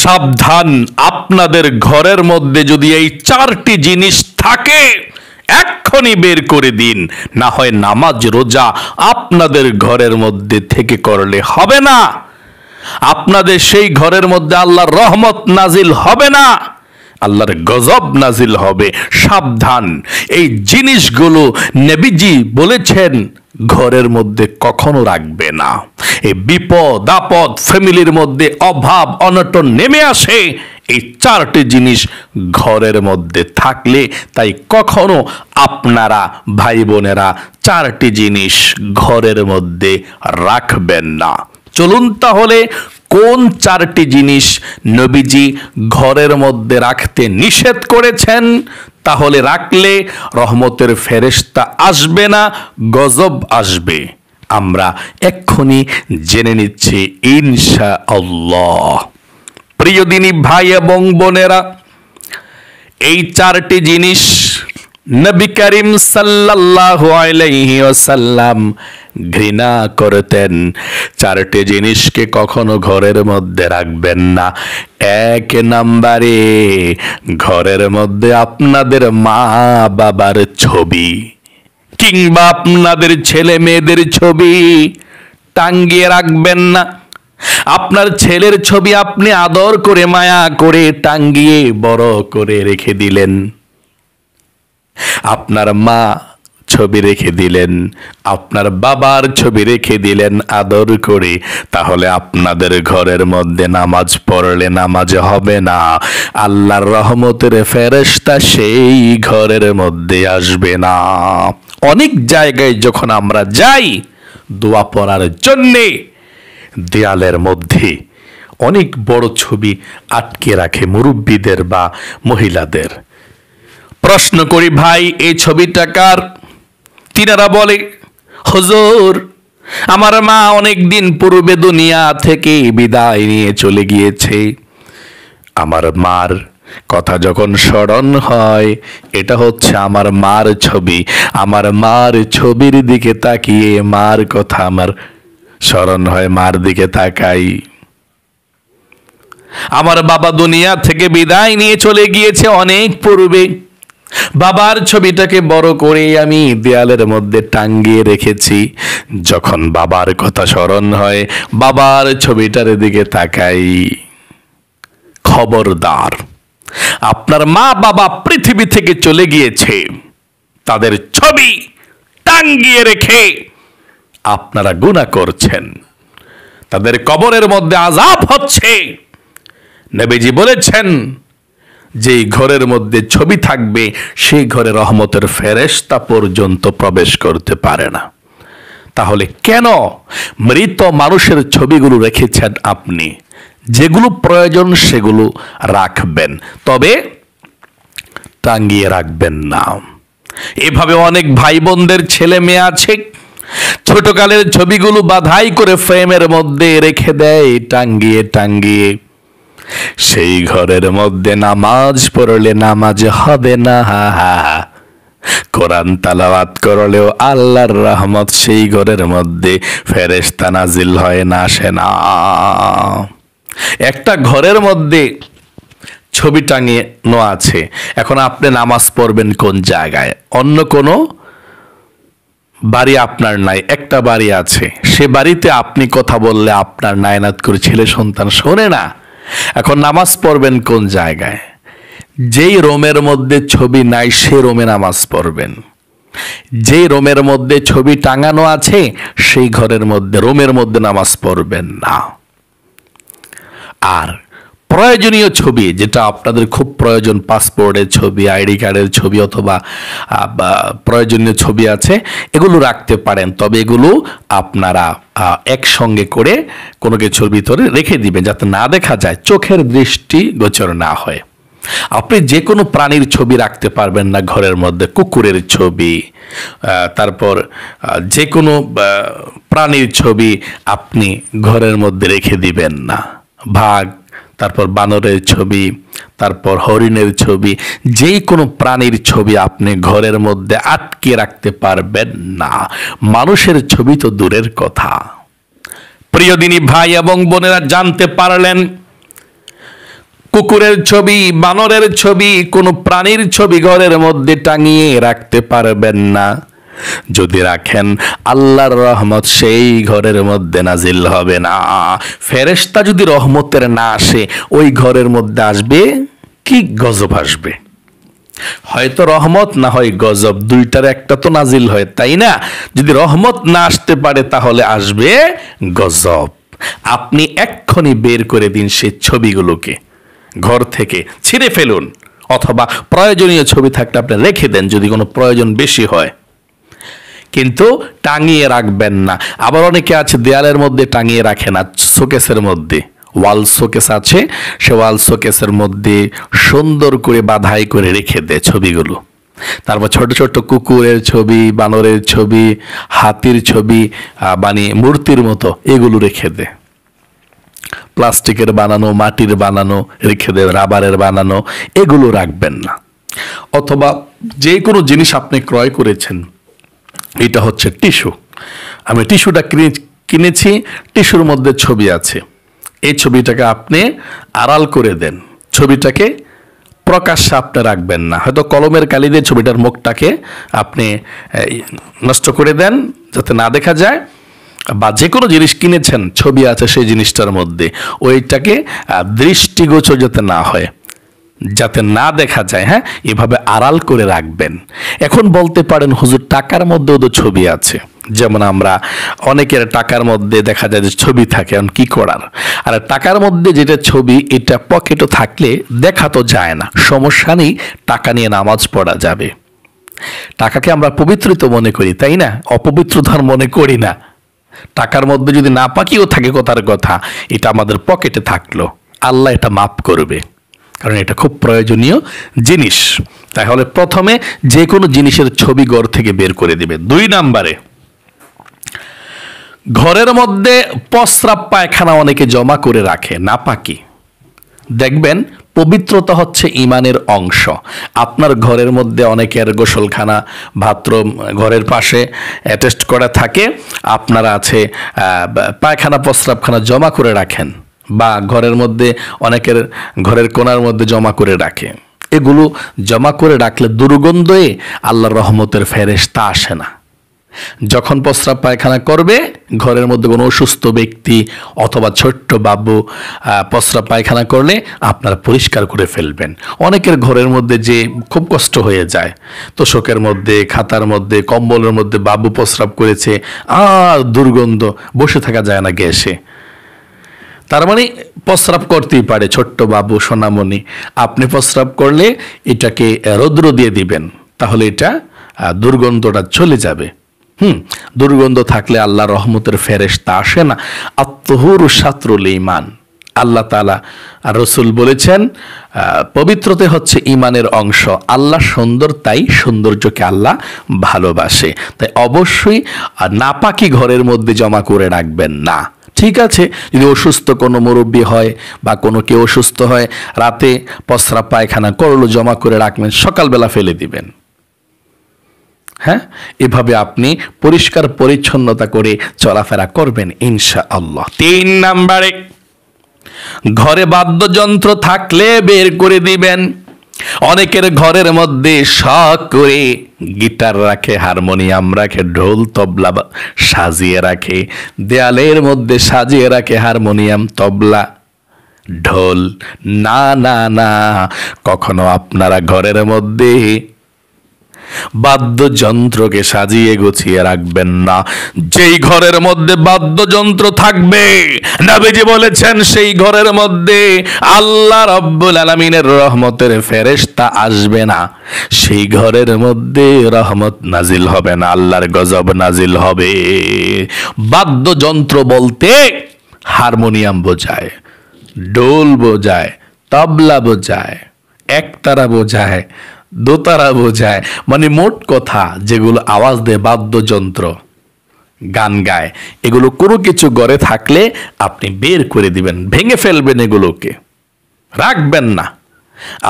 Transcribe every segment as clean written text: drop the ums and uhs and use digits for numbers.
সাবধান, আপনাদের ঘরের মধ্যে যদি এই চারটি জিনিস থাকে এক্ষুনি বের করে দিন, না হয় নামাজ রোজা আপনাদের ঘরের মধ্যে থেকে করলে হবে না, আপনাদের সেই ঘরের মধ্যে আল্লাহর রহমত নাজিল হবে না, আল্লাহর গজব নাজিল হবে। সাবধান, এই জিনিসগুলো নবীজি বলেছেন ঘরের মধ্যে কখনো রাখবে না। এই বিপদ আপদ, ফ্যামিলির মধ্যে অভাব অনটন নেমে আসে এই চারটি জিনিস ঘরের মধ্যে থাকলে। তাই কখনো আপনারা ভাই বোনেরা চারটি জিনিস ঘরের মধ্যে রাখবেন না। চলুন তাহলে কোন চারটি জিনিস নবীজি ঘরের মধ্যে রাখতে নিষেধ করেছেন, তাহলে রাখলে রহমতের ফেরেশতা আসবে না, গজব আসবে। আমরা এক্ষুনি জেনে নিচ্ছি ইনশাআল্লাহ। প্রিয় দিনী ভাই এবং বোনেরা, এই চারটি জিনিস নবী করিম সাল্লাল্লাহু আলাইহি ওয়াসাল্লাম ঘৃণা করতেন। চারটি জিনিসকে কখনো ঘরের মধ্যে রাখবেন না। এক নম্বরে, ঘরের মধ্যে আপনাদের মা বাবার ছবি কিংবা আপনাদের ছেলে মেয়েদের ছবি টাঙ্গিয়ে রাখবেন না। আপনার ছেলের ছবি আপনি আদর করে মায়া করে টাঙ্গিয়ে বড় করে রেখে দিলেন, আপনার মা ছবি রেখে দিলেন, আপনার বাবার ছবি রেখে দিলেন আদর করে, তাহলে আপনাদের ঘরের মধ্যে নামাজ পড়লে নামাজ হবে না, আল্লাহর রহমতের ফেরেশতা সেই ঘরের মধ্যে আসবে না। অনেক জায়গায় যখন আমরা যাই দোয়া পড়ার জন্যে, দেয়ালের মধ্যে অনেক বড় ছবি আটকে রাখে মুরব্বীদের বা মহিলাদের। প্রশ্ন করি, ভাই এই ছবিটা কার? তিনারা বলে, হুজুর আমার মা অনেক দিন পূর্বে দুনিয়া থেকে বিদায় নিয়ে চলে গিয়েছে, আমার মার কথা যখন স্মরণ হয় এটা হচ্ছে আমার মার ছবি, আমার মার ছবির দিকে তাকিয়ে মার কথা আমার স্মরণ হয়, মার দিকে তাকাই। আমার বাবা দুনিয়া থেকে বিদায় নিয়ে চলে গিয়েছে অনেক পূর্বে, বাবার ছবিটাকে বড় করে আমি দেয়ালের মধ্যে টাঙ্গিয়ে রেখেছি, যখন বাবার কথা স্মরণ হয় বাবার ছবিটার দিকে তাকাই। খবরদার, আপনার মা বাবা পৃথিবী থেকে চলে গিয়েছে, তাদের ছবি টাঙ্গিয়ে রেখে আপনারা গুনাহ করছেন, তাদের কবরের মধ্যে আযাব হচ্ছে। নবীজি বলেছেন যে ঘরের মধ্যে ছবি থাকবে সেই ঘরে রহমতের ফেরেশতা পর্যন্ত প্রবেশ করতে পারে না। তাহলে কেন মৃত মানুষের ছবিগুলো রেখেছেন আপনি? যেগুলো প্রয়োজন সেগুলো রাখবেন, তবে টাঙ্গিয়ে রাখবেন না। এভাবে অনেক ভাই বোনদের ছেলে মেয়ে আছে, ছোটকালের ছবিগুলো বাধাই করে ফ্রেমের মধ্যে রেখে দেয় টাঙ্গিয়ে টাঙ্গিয়ে। সেই ঘরের মধ্যে নামাজ পড়লে নামাজ হবে না, কোরআন তালাওয়াত করলেও আল্লাহর রহমত সেই ঘরের মধ্যে ফেরেশতা নাজিল হয় না, আসে না। একটা ঘরের মধ্যে ছবি টাঙানো আছে, এখন আপনি নামাজ পড়বেন কোন জায়গায়? অন্য কোনো বাড়ি আপনার নাই, একটা বাড়ি আছে, সে বাড়িতে আপনি কথা বললে আপনার নায়নাত করে ছেলে সন্তান শোনে না। এখন নামাজ পড়বেন কোন জায়গায়? যেই রোমের মধ্যে ছবি নাই সে রোমে নামাজ পড়বেন, যেই রোমের মধ্যে ছবি টাঙানো আছে সেই ঘরের মধ্যে রোমের মধ্যে নামাজ পড়বেন না। আর প্রয়োজনীয় ছবি, যেটা আপনাদের খুব প্রয়োজন, পাসপোর্টের ছবি, আইডি কার্ডের ছবি অথবা প্রয়োজনীয় ছবি আছে, এগুলো রাখতে পারেন, তবে এগুলো আপনারা একসঙ্গে করে কোনো কিছুর ভিতরে রেখে দিবেন যাতে না দেখা যায়, চোখের দৃষ্টি গোচর না হয়। আপনি যে কোনো প্রাণীর ছবি রাখতে পারবেন না ঘরের মধ্যে, কুকুরের ছবি, তারপর যে কোনো প্রাণীর ছবি আপনি ঘরের মধ্যে রেখে দিবেন না। বাঘ, তারপর বানরের ছবি, তারপর হরিণের ছবি, যেই কোনো প্রাণীর ছবি আপনি ঘরের মধ্যে আটকে রাখতে পারবেন না। মানুষের ছবি তো দূরের কথা। প্রিয় দিনী ভাই এবং বোনেরা, জানতে পারলেন কুকুরের ছবি, বানরের ছবি, কোনো প্রাণীর ছবি ঘরের মধ্যে টাঙিয়ে রাখতে পারবেন না। যদি রাখেন আল্লাহর রহমত সেই ঘরের মধ্যে নাজিল হবে না। ফেরেশতা যদি রহমতের না আসে ওই ঘরের মধ্যে আসবে কি গজব আসবে। হয়তো রহমত না হয় গজব, দুইটার একটা তো নাজিল হয়, তাই না? যদি রহমত না আসতে পারে তাহলে আসবে গজব। আপনি এক্ষুনি বের করে দিন সেই ছবিগুলোকে, ঘর থেকে ছিঁড়ে ফেলুন, অথবা প্রয়োজনীয় ছবি থাকলে আপনি রেখে দেন যদি কোনো প্রয়োজন বেশি হয়, কিন্তু টাঙিয়ে রাখবেন না। আবার অনেকে আছে দেয়ালের মধ্যে টাঙিয়ে রাখে না, শোকেসের মধ্যে, ওয়াল শোকেস আছে, সে ওয়াল শোকেসের মধ্যে সুন্দর করে বাধাই করে রেখে দেয় ছবিগুলো। তারপর ছোট ছোট কুকুরের ছবি, বানরের ছবি, হাতির ছবি বানিয়ে মূর্তির মতো এগুলো রেখে দেয়। প্লাস্টিকের বানানো, মাটির বানানো রেখে দেয়, রাবারের বানানো, এগুলো রাখবেন না। অথবা যে কোনো জিনিস আপনি ক্রয় করেছেন, এটা হচ্ছে টিস্যু, আমি টিস্যুটা কিনেছি, টিস্যুর মধ্যে ছবি আছে, এই ছবিটাকে আপনি আড়াল করে দেন, ছবিটাকে প্রকাশ্যে আপনি রাখবেন না। হয়তো কলমের কালি দিয়ে ছবিটার মুখটাকে আপনি নষ্ট করে দেন যাতে না দেখা যায়, বা যে কোনো জিনিস কিনেছেন ছবি আছে সেই জিনিসটার মধ্যে, ওইটাকে দৃষ্টিগোচর যাতে না হয়, যাতে না দেখা যায়, হ্যাঁ, এভাবে আড়াল করে রাখবেন। এখন বলতে পারেন হুজুর টাকার মধ্যেও তো ছবি আছে, যেমন আমরা অনেকের টাকার মধ্যে দেখা যায় যে ছবি থাকে, এখন কি করার। আর টাকার মধ্যে যেটা ছবি এটা পকেটও থাকলে দেখা তো যায় না, সমস্যা নেই, টাকা নিয়ে নামাজ পড়া যাবে। টাকাকে আমরা পবিত্রিত মনে করি, তাই না? অপবিত্রতার মনে করি না। টাকার মধ্যে যদি নাপাকিও থাকে কথার কথা, এটা আমাদের পকেটে থাকলো, আল্লাহ এটা মাফ করবে, কারণ এটা খুব প্রয়োজনীয় জিনিস। তাহলে প্রথমে যে কোনো জিনিসের ছবি ঘর থেকে বের করে দিবে। 2 নম্বরে, ঘরের মধ্যে প্রস্রাব পায়খানা অনেকে জমা করে রাখে, নাপাকি। দেখবেন পবিত্রতা হচ্ছে ইমানের অংশ। আপনার ঘরের মধ্যে অনেকের গোসলখানা, বাথরুম ঘরের পাশে অ্যাটাচড করা থাকে, আপনারা আছে পায়খানা প্রস্রাবখানা জমা করে রাখেন, বা ঘরের মধ্যে অনেকের ঘরের কোণার মধ্যে জমা করে রাখে। এগুলো জমা করে রাখলে দুর্গন্ধে আল্লাহর রহমতের ফেরেশতা আসে না। যখন প্রস্রাব পায়খানা করবে, ঘরের মধ্যে কোনো অসুস্থ ব্যক্তি অথবা ছোট্ট বাবু প্রস্রাব পায়খানা করলে আপনারা পরিষ্কার করে ফেলবেন। অনেকের ঘরের মধ্যে যে খুব কষ্ট হয়ে যায়, তোষকের মধ্যে, খাতার মধ্যে, কম্বলের মধ্যে বাবু প্রস্রাব করেছে, আর দুর্গন্ধ, বসে থাকা যায় না গ্যাসে। তার মানে প্রস্রাব করতেই পারে ছোট্ট বাবু, সোনামণি। আপনি প্রস্রাব করলে এটাকে রৌদ্র দিয়ে দিবেন, তাহলে এটা দুর্গন্ধটা চলে যাবে। দুর্গন্ধ থাকলে আল্লাহ রহমতের ফেরেশতা আসে না। আত-তুহুরু শাতরুল ঈমান, আল্লাহ তাআলা আর রাসূল বলেছেন পবিত্রতা হচ্ছে ঈমানের অংশ। আল্লাহ সুন্দর, তাই সৌন্দর্যকে আল্লাহ ভালোবাসে। তাই অবশ্যই নাপাকি ঘরের মধ্যে জমা করে রাখবেন না। ঠিক আছে, যদি অসুস্থ কোনো মুরব্বী হয় বা কোনো কেউ অসুস্থ হয়, রাতে প্রস্রাব পায়খানা করলো, জমা করে রাখবেন, সকালবেলা ফেলে দিবেন। হ্যাঁ, এভাবে আপনি পরিষ্কার পরিচ্ছন্নতা করে চলাফেরা করবেন ইনশাআল্লাহ। 3 নম্বরে, ঘরে বাদ্যযন্ত্র থাকলে বের করে দিবেন। অনেকের ঘরের মধ্যে শখ করে গিটার রাখে, হারমোনিয়াম রাখে, ঢোল তবলা সাজিয়ে রাখে, দেয়ালের মধ্যে সাজিয়ে রাখে হারমোনিয়াম, তবলা, ঢোল। না না না, কখনো আপনারা ঘরের মধ্যে বাদ্যযন্ত্রকে সাজিয়ে গুছিয়ে রাখবেন না। যেই ঘরের মধ্যে বাদ্যযন্ত্র থাকবে, নবীজি বলেছেন সেই ঘরের মধ্যে আল্লাহ রাব্বুল আলামিনের রহমতের ফেরেশতা আসবে না, সেই ঘরের মধ্যে রহমত নাজিল হবে না, আল্লাহর গজব নাজিল হবে। বাদ্যযন্ত্র বলতে হারমোনিয়াম বোঝায়, ঢোল বোঝায়, তবলা বোঝায়, একতারা বোঝায়, দোতারা বোঝায়, মানে মোট কথা যেগুলো আওয়াজ দেয়, বাদ্যযন্ত্র, গান গায়, এগুলো কোনো কিছু ঘরে থাকলে আপনি বের করে দিবেন, ভেঙে ফেলবেন, এগুলোকে রাখবেন না।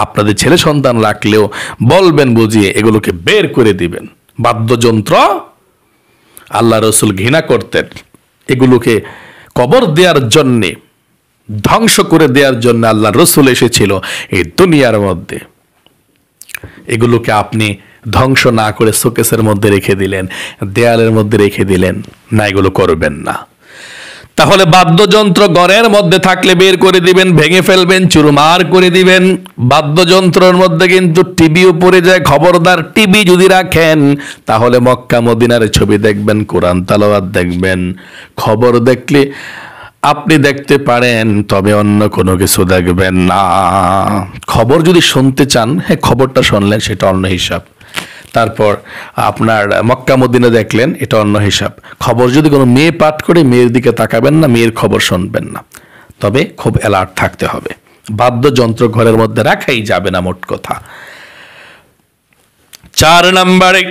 আপনাদের ছেলে সন্তান রাখলেও বলবেন বুঝিয়ে এগুলোকে বের করে দিবেন। বাদ্যযন্ত্র আল্লাহ রাসূল ঘৃণা করতেন, এগুলোকে কবর দেওয়ার জন্যে ধ্বংস করে দেওয়ার জন্য আল্লাহ রসুল এসেছিল এই দুনিয়ার মধ্যে। এগুলোকে আপনি ধ্বংস না করে শোকেসের মধ্যে রেখে দিলেন, দেয়ালের মধ্যে রেখে দিলেন, না, এগুলো করবেন না। তাহলে বাদ্যযন্ত্র ঘরের মধ্যে থাকলে বের করে দিবেন, ভেঙে ফেলবেন, চুরমার করে দিবেন। বাদ্যযন্ত্রের মধ্যে কিন্তু টিভিও পড়ে যায়, খবরদার। টিভি যদি রাখেন তাহলে মক্কা মদিনার ছবি দেখবেন, কোরআন তালাওয়াত দেখবেন। খবর দেখলে আপনি দেখতে পারেন, তবে অন্য কোনো কিছু দেখবেন না। খবর যদি শুনতে চান, হ্যাঁ, খবরটা শুনলেন, সেটা অন্য হিসাব। তারপর আপনার মক্কা মদিনা দেখলেন, এটা অন্য হিসাব। খবর যদি কোনো মেয়ে পাঠ করে, মেয়ের দিকে তাকাবেন না, মেয়ের খবর শুনবেন না। তবে খুব অ্যালার্ট থাকতে হবে। বাদ্যযন্ত্র ঘরের মধ্যে রাখাই যাবে না, মোট কথা। 4 নম্বরে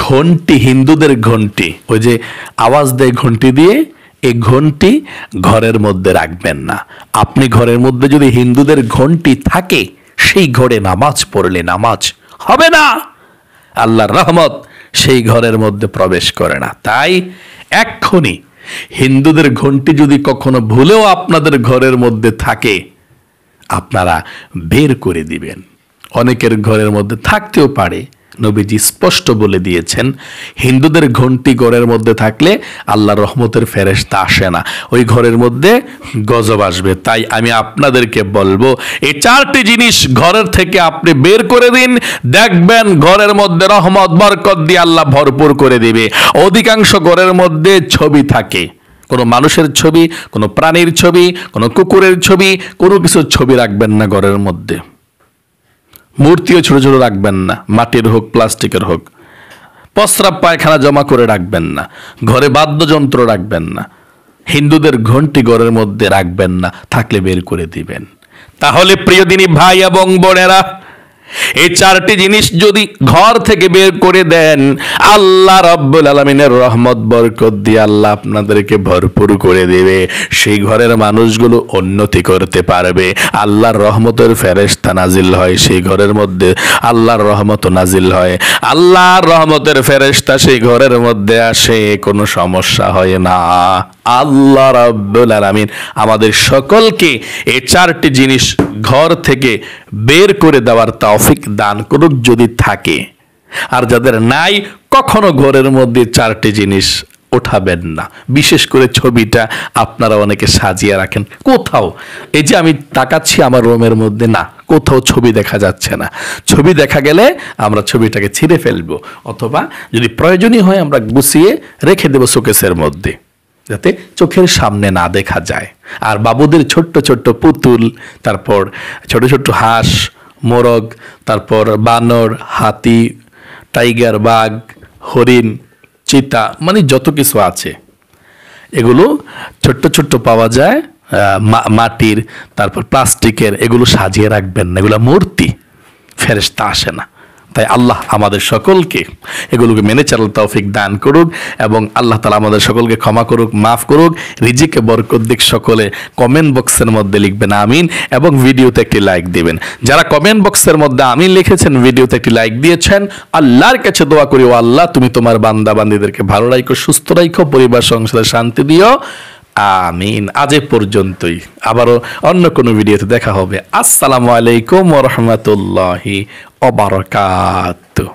ঘন্টি, হিন্দুদের ঘন্টি, ওই যে আওয়াজ দেয় ঘন্টি দিয়ে, এই ঘন্টি ঘরের মধ্যে রাখবেন না। আপনি ঘরের মধ্যে যদি হিন্দুদের ঘন্টি থাকে, সেই ঘরে নামাজ পড়লে নামাজ হবে না, আল্লাহর রহমত সেই ঘরের মধ্যে প্রবেশ করে না। তাই এক্ষুনি হিন্দুদের ঘন্টি যদি কখনো ভুলেও আপনাদের ঘরের মধ্যে থাকে, আপনারা বের করে দিবেন। অনেকের ঘরের মধ্যে থাকতেও পারে, নবীজি স্পষ্ট বলে দিয়েছেন, হিন্দুদের ঘন্টি ঘরের মধ্যে থাকলে আল্লাহর রহমতের ফেরেশতা আসে না, ওই ঘরের মধ্যে গজব আসবে। তাই আমি আপনাদেরকে বলবো, এই 4টি জিনিস ঘরের থেকে আপনি বের করে দিন, দেখবেন ঘরের মধ্যে রহমত বরকত দিয়ে আল্লাহ ভরপুর করে দিবে। অধিকাংশ ঘরের মধ্যে ছবি থাকে, কোনো মানুষের ছবি, কোনো প্রাণীর ছবি, কোনো কুকুরের ছবি, কোনো কিছুর ছবি রাখবেন না ঘরের মধ্যে। মূর্তিও ছোট ছোট রাখবেন না, মাটির হোক প্লাস্টিকের হোক। প্রস্রাব পায়খানা জমা করে রাখবেন না, ঘরে বাদ্যযন্ত্র রাখবেন না, হিন্দুদের ঘন্টি ঘরের মধ্যে রাখবেন না, থাকলে বের করে দিবেন। তাহলে প্রিয় দিনী ভাই এবং বোনেরা, এই 4টি জিনিস যদি ঘর থেকে বের করে দেন, আল্লাহ রাব্বুল আলামিনের রহমত বরকত দিয়ে আল্লাহ আপনাদেরকে ভরপুর করে দেবে। সেই ঘরের মানুষগুলো উন্নতি করতে পারবে, আল্লাহর রহমতের ফেরেশতা নাজিল হয় সেই ঘরের মধ্যে, আল্লাহর রহমত নাজিল হয়, আল্লাহর রহমতের ফেরেশতা সেই ঘরের মধ্যে আসে, কোনো সমস্যা হয় না। আল্লাহ রাব্বুল আলামিন আমাদের সকলকে এই 4টি জিনিস ঘর থেকে বের করে দেওয়ার তৌফিক দান করুক যদি থাকে। আর যাদের নাই, কখনো ঘরের মধ্যে 4টি জিনিস ওঠাবেন না। বিশেষ করে ছবিটা আপনারা অনেকে সাজিয়ে রাখেন কোথাও, এই যে আমি তাকাচ্ছি আমার রুমের মধ্যে, না, কোথাও ছবি দেখা যাচ্ছে না। ছবি দেখা গেলে আমরা ছবিটাকে ছিঁড়ে ফেলবো, অথবা যদি প্রয়োজনীয় হয় আমরা গুছিয়ে রেখে দেবো শোকেসের মধ্যে, যাতে চোখের সামনে না দেখা যায়। আর বাবুদের ছোট্ট ছোট্ট পুতুল, তারপর ছোট ছোট হাঁস, মোরগ, তারপর বানর, হাতি, টাইগার, বাঘ, হরিণ, চিতা, মানে যত কিছু আছে, এগুলো ছোট্ট ছোট্ট পাওয়া যায় মাটির, তারপর প্লাস্টিকের, এগুলো সাজিয়ে রাখবেন না, এগুলো মূর্তি, ফেরেশতা আসে না। তাই আল্লাহ আমাদের সকলকে এগুলোকে মেনে চলার তৌফিক দান করুক, এবং আল্লাহ তাআলা আমাদের সকলকে ক্ষমা করুক, মাফ করুক, রিজিকে বরকত দিক। সকলে কমেন্ট বক্সের মধ্যে লিখবেন আমিন, এবং ভিডিওতে একটি লাইক দিবেন। যারা কমেন্ট বক্সের মধ্যে আমিন লিখেছেন, ভিডিওতে একটি লাইক দিয়েছেন, আল্লাহর কাছে দোয়া করি, ও আল্লাহ তুমি তোমার বান্দা বান্দীদেরকে ভালো রাখো, সুস্থ রাখো, পরিবার সংসারে শান্তি দিও, আমিন। আজ এ পর্যন্তই, আবারও অন্য কোনো ভিডিওতে দেখা হবে। আসসালামু আলাইকুম ওয়া রাহমাতুল্লাহি ওয়া বারাকাতুহু।